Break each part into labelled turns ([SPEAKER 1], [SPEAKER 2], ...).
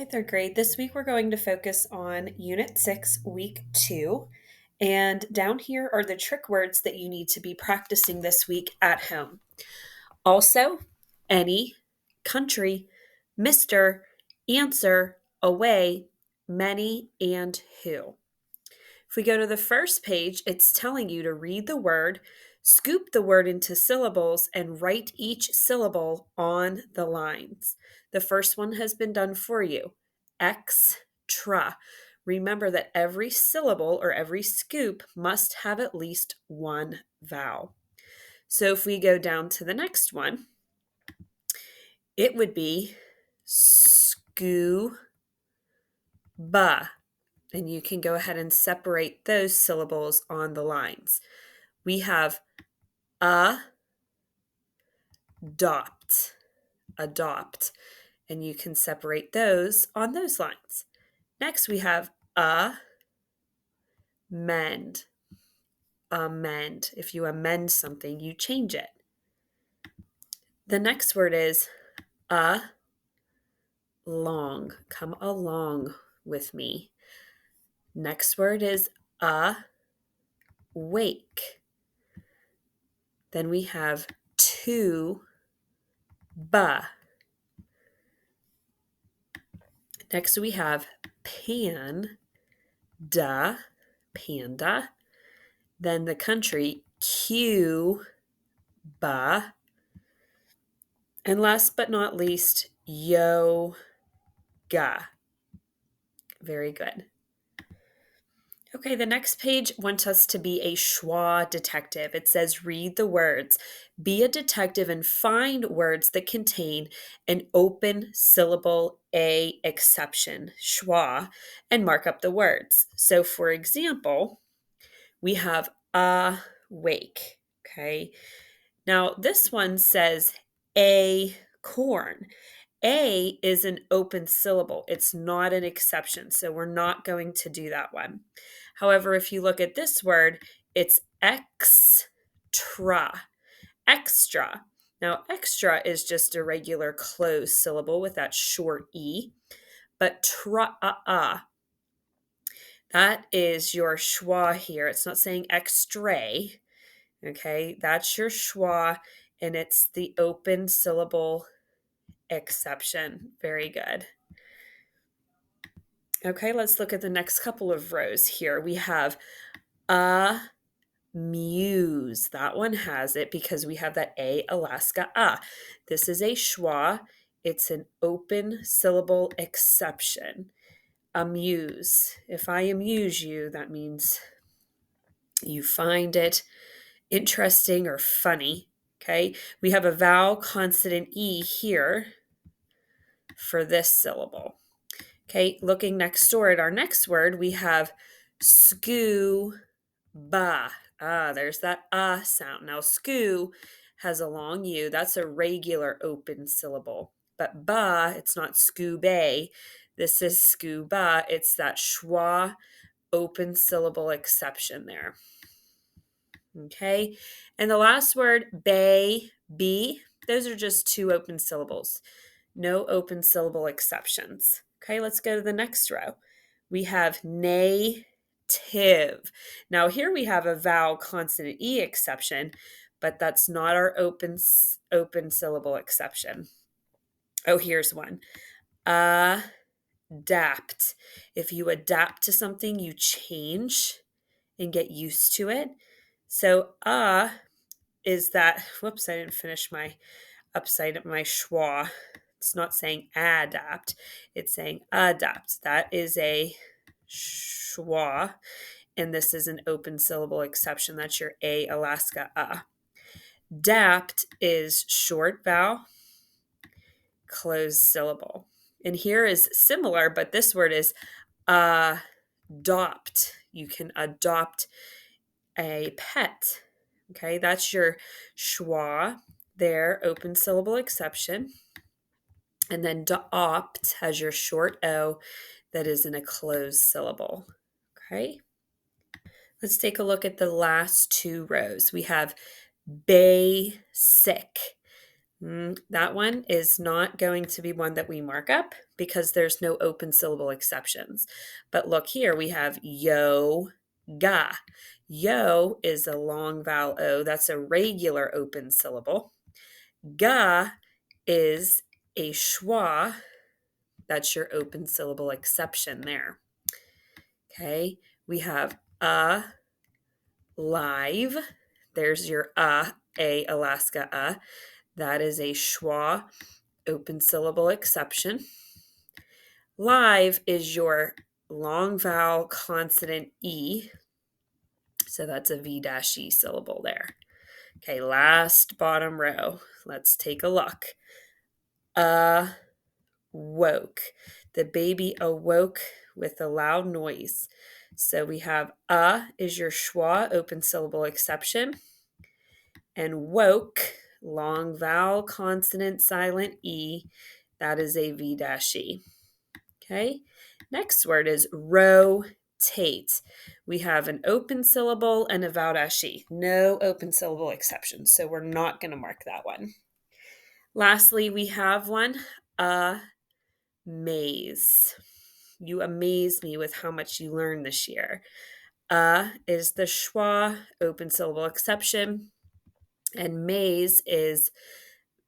[SPEAKER 1] Hi, third grade. This week we're going to focus on Unit 6, Week 2. And down here are the trick words that you need to be practicing this week at home. Also, any, country, Mr., answer, away, many, and who. If we go to the first page, it's telling you to read the word, scoop the word into syllables, and write each syllable on the lines. The first one has been done for you. Extra. Remember that every syllable or every scoop must have at least one vowel. So if we go down to the next one, it would be scuba. And you can go ahead and separate those syllables on the lines. We have adopt, and you can separate those on those lines. Next, we have amend. If you amend something, you change it. The next word is along. Come along with me. Next word is awake. Then we have to Next we have panda. Then the country Cuba. And last but not least, yoga. Very good. Okay, the next page wants us to be a Schwa detective. It says, read the words. Be a detective and find words that contain an open syllable A exception, Schwa, and mark up the words. So, for example, we have awake. Okay. Now, this one says acorn. A is an open syllable. It's not an exception, so we're not going to do that one. However, if you look at this word, it's extra. Extra. Now, extra is just a regular closed syllable with that short E, but that is your schwa here. It's not saying extra. Okay, that's your schwa, and it's the open syllable exception. Very good. Okay, let's look at the next couple of rows here. We have amuse. That one has it because we have that A, Alaska, This is a schwa. It's an open syllable exception. Amuse. If I amuse you, that means you find it interesting or funny. Okay, we have a vowel consonant E here for this syllable. Okay, looking next door at our next word, we have scuba. There's that sound. Now, scu has a long U. That's a regular open syllable. But ba, it's not scuba. This is scuba. It's that schwa open syllable exception there. Okay, and the last word, baby, those are just two open syllables. No open syllable exceptions. Okay, let's go to the next row. We have native. Now here we have a vowel consonant E exception, but that's not our open syllable exception. Oh, here's one. Adapt. If you adapt to something, you change and get used to it. So is that, whoops, I didn't finish my schwa. It's not saying adapt, it's saying adapt. That is a schwa, and this is an open syllable exception. That's your A, Alaska, Dapt is short vowel, closed syllable. And here is similar, but this word is adopt. You can adopt a pet. Okay, that's your schwa there, open syllable exception. And then opt has your short O that is in a closed syllable. Okay, let's take a look at the last two rows. We have basic. That one is not going to be one that we mark up because there's no open syllable exceptions. But look here, we have yo, ga. Yo is a long vowel O. That's a regular open syllable. Ga is a schwa. That's your open syllable exception there. Okay, we have live. There's your a Alaska That is a schwa open syllable exception. Live is your long vowel consonant E. So that's a V-E syllable there. Okay, last bottom row. Let's take a look. Woke. The baby awoke with a loud noise. So we have is your schwa open syllable exception. And woke, long vowel consonant silent E, that is a V-E. Okay, next word is rotate. We have an open syllable and a vowel-e. No open syllable exceptions, so we're not going to mark that one. Lastly, we have one, amaze. You amaze me with how much you learned this year. Is the schwa open syllable exception, and maze is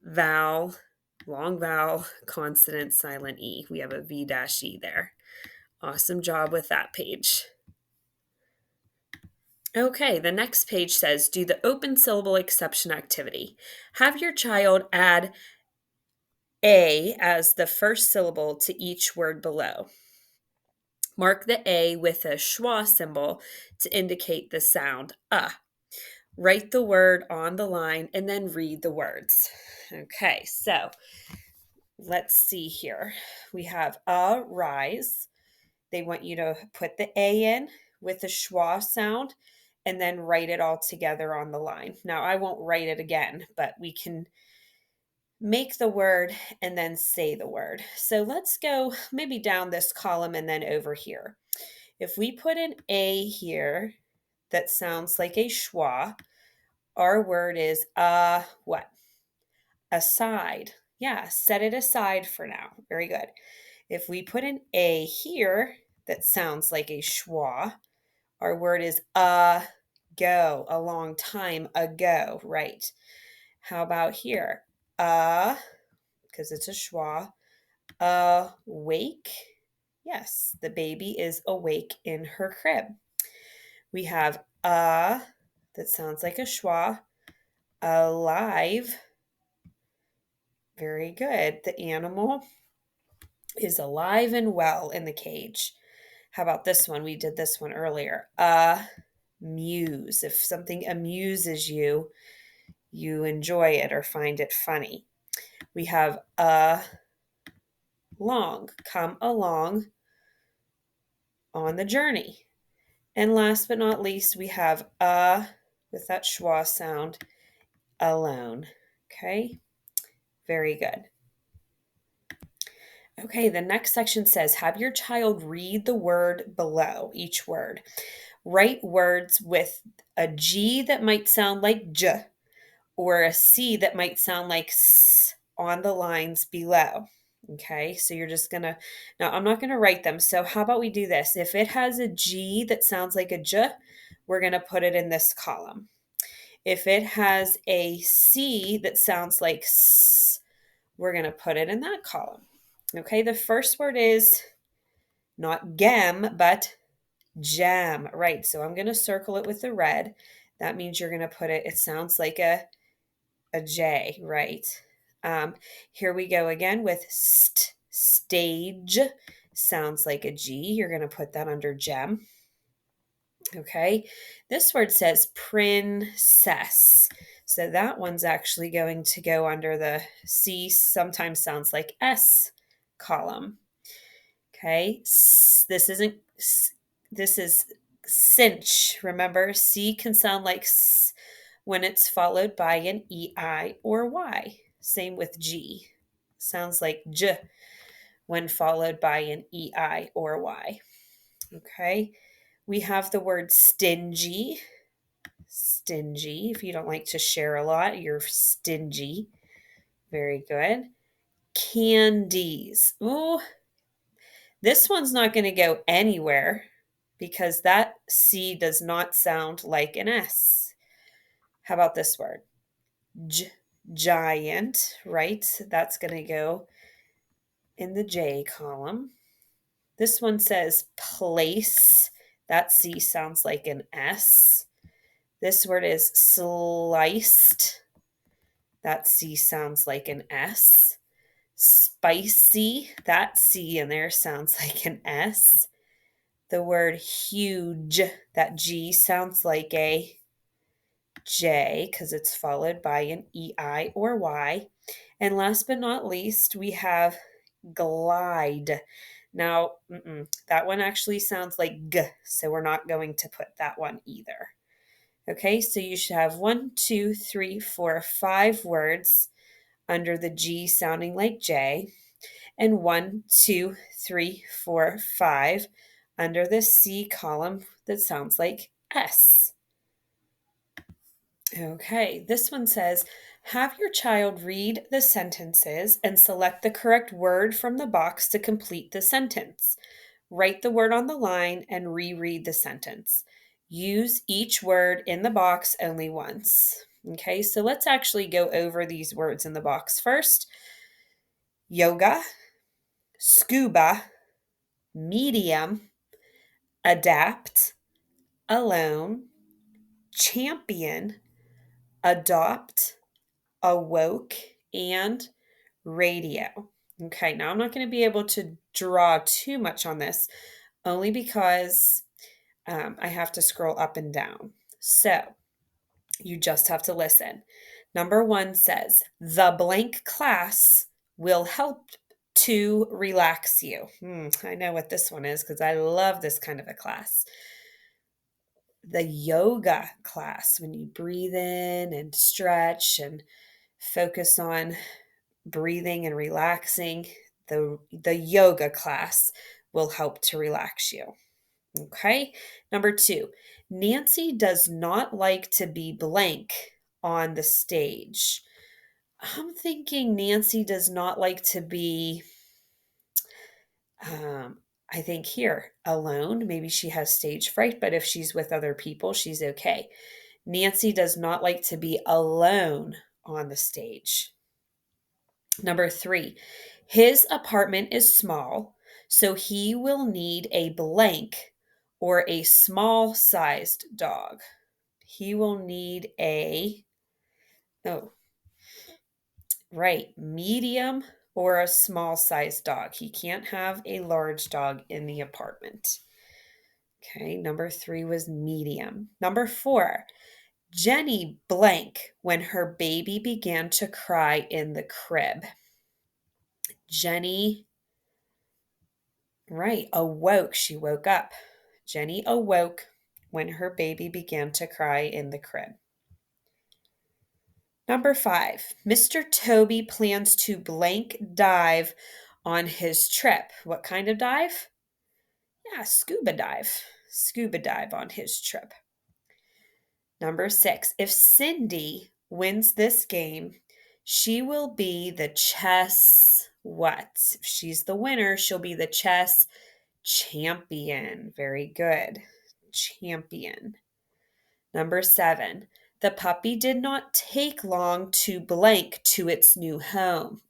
[SPEAKER 1] vowel, long vowel, consonant, silent E. We have a V-E there. Awesome job with that page. Okay, the next page says, do the open syllable exception activity. Have your child add A as the first syllable to each word below. Mark the A with a schwa symbol to indicate the sound Write the word on the line and then read the words. Okay, so let's see here. We have rise. They want you to put the A in with the schwa sound and then write it all together on the line. Now, I won't write it again, but we can make the word and then say the word. So let's go maybe down this column and then over here. If we put an A here that sounds like a schwa, our word is what? Aside. Yeah, set it aside for now. Very good. If we put an A here that sounds like a schwa, our word is ago, a long time ago, right? How about here? Because it's a schwa, awake. Yes, the baby is awake in her crib. We have that sounds like a schwa, alive. Very good. The animal is alive and well in the cage. How about this one? We did this one earlier. Amuse. If something amuses you, you enjoy it or find it funny. We have long. Come along on the journey. And last but not least, we have with that schwa sound, alone. Okay, very good. Okay, the next section says, have your child read the word below, each word. Write words with a G that might sound like J or a C that might sound like S on the lines below. Okay, so you're just gonna, now I'm not gonna write them. So how about we do this? If it has a G that sounds like a J, we're gonna put it in this column. If it has a C that sounds like S, we're gonna put it in that column. Okay, the first word is not gem, but jam. Right, so I'm going to circle it with the red. That means you're going to put it, it sounds like a J, right? Here we go again with stage. Sounds like a G. You're going to put that under gem. Okay, this word says princess. So that one's actually going to go under the C, sometimes sounds like S column. Okay, this isn't, this is cinch. Remember, C can sound like S when it's followed by an EI or Y. Same with G. Sounds like J when followed by an EI or Y. Okay, we have the word stingy. Stingy. If you don't like to share a lot, you're stingy. Very good. Candies. Ooh, this one's not going to go anywhere because that C does not sound like an S. How about this word? Giant, right? That's going to go in the J column. This one says place. That C sounds like an S. This word is sliced. That C sounds like an S. Spicy. That C in there sounds like an S. The word huge. That G sounds like a J because it's followed by an EI or Y. And last but not least, we have glide. Now, that one actually sounds like G, so we're not going to put that one either. Okay, so you should have 1, 2, 3, 4, 5 words under the G sounding like J, and 1, 2, 3, 4, 5 under the C column that sounds like S. Okay, this one says, have your child read the sentences and select the correct word from the box to complete the sentence. Write the word on the line and reread the sentence. Use each word in the box only once. Okay, so let's actually go over these words in the box first. Yoga, scuba, medium, adapt, alone, champion, adopt, awoke, and radio. Okay, now I'm not going to be able to draw too much on this, only because I have to scroll up and down. So you just have to listen. Number 1 says, the blank class will help to relax you. I know what this one is because I love this kind of a class. The yoga class, when you breathe in and stretch and focus on breathing and relaxing, the yoga class will help to relax you. Okay. Number 2, Nancy does not like to be blank on the stage. I'm thinking Nancy does not like to be, I think here, alone. Maybe she has stage fright, but if she's with other people, she's okay. Nancy does not like to be alone on the stage. Number 3, his apartment is small, so he will need a blank or a small sized dog. He will need medium or a small sized dog. He can't have a large dog in the apartment. Okay, number 3 was medium. Number 4, Jenny blank when her baby began to cry in the crib. Jenny, awoke. She woke up. Jenny awoke when her baby began to cry in the crib. Number 5, Mr. Toby plans to blank dive on his trip. What kind of dive? Yeah, scuba dive. Scuba dive on his trip. Number 6, if Cindy wins this game, she will be the chess what? If she's the winner, she'll be the chess champion. Very good. Champion. Number 7, the puppy did not take long to blank to its new home.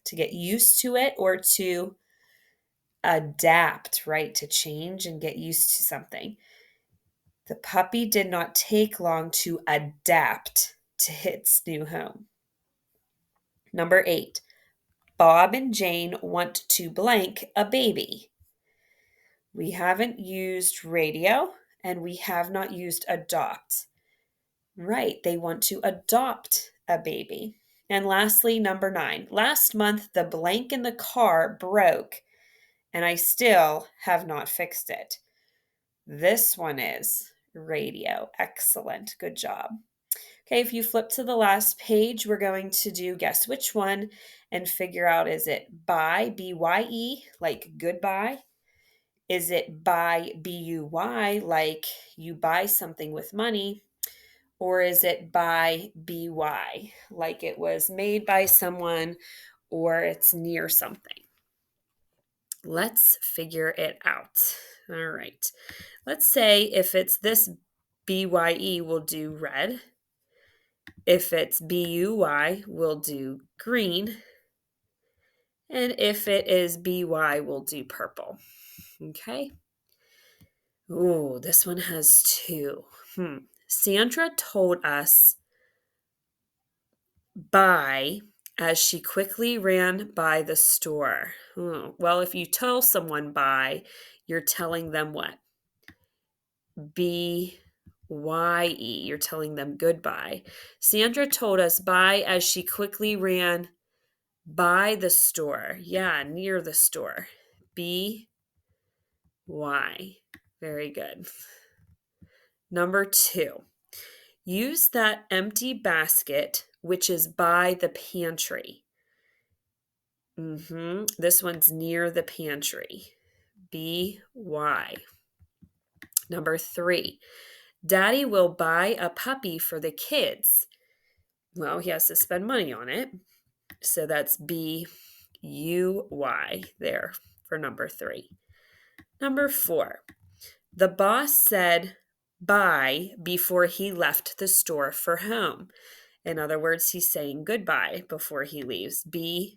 [SPEAKER 1] To get used to it or to adapt, right? To change and get used to something. The puppy did not take long to adapt to its new home. Number 8, Bob and Jane want to blank a baby. We haven't used radio and we have not used adopt. Right, they want to adopt a baby. And lastly, number 9, last month the blank in the car broke and I still have not fixed it. This one is radio. Excellent. Good job. Okay, if you flip to the last page, we're going to do guess which one and figure out, is it buy, B-Y-E, like goodbye? Is it buy, B-U-Y, like you buy something with money? or is it by by, like it was made by someone or it's near something? Let's figure it out. All right. Let's say if it's this BYE, we'll do red. If it's BUY, we'll do green. And if it is BY, we'll do purple. Okay. Ooh, this one has two. Sandra told us by as she quickly ran by the store. Well, if you tell someone by, you're telling them what? B-Y-E. You're telling them goodbye. Sandra told us by as she quickly ran by the store. Yeah, near the store. B-Y. Very good. Number 2. Use that empty basket, which is by the pantry. This one's near the pantry. B-Y. Number 3. Daddy will buy a puppy for the kids. Well, he has to spend money on it. So that's B-U-Y there for number 3. Number 4. The boss said bye before he left the store for home. In other words, he's saying goodbye before he leaves. B-Y-E.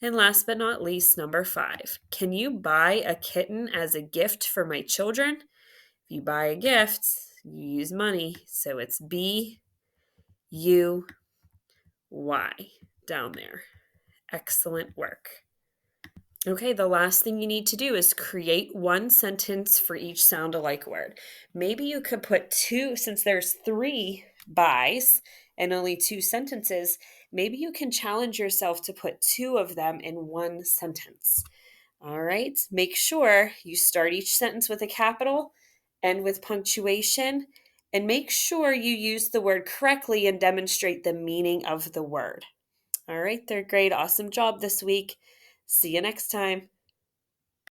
[SPEAKER 1] And last but not least, number 5. Can you buy a kitten as a gift for my children? If you buy a gift, you use money. So it's B-U-Y down there. Excellent work. Okay, the last thing you need to do is create one sentence for each sound-alike word. Maybe you could put 2, since there's 3 buys and only 2 sentences, maybe you can challenge yourself to put 2 of them in one sentence. All right, make sure you start each sentence with a capital, end with punctuation, and make sure you use the word correctly and demonstrate the meaning of the word. All right, third grade, awesome job this week. See you next time.